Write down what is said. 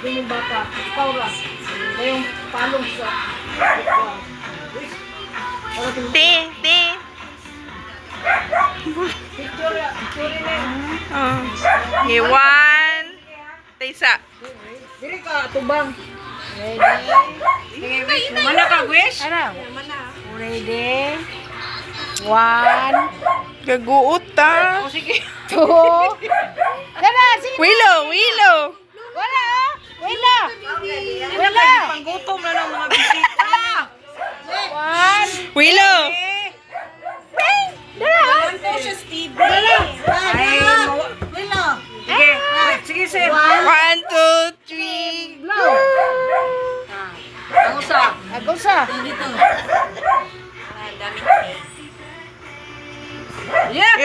Yung bata, ikaw ra. Yung palong sa... Te. Picture na yun. Oh. Iwan. Taysa. Dili ka, tubang. Ready? Mana ka, wish? Ano? Ready? 1, Gaguot ta. O sige. 2. Dala, sige. Willow. Wala, oh. Wala. Wala. Panggutom na ng mga bisita. 1. Willow. Dala, oh. Dala. Ay, wala. Sige, sige, sir. 1, 2, 3. Blow. Ang usa. Agusa. Yeah.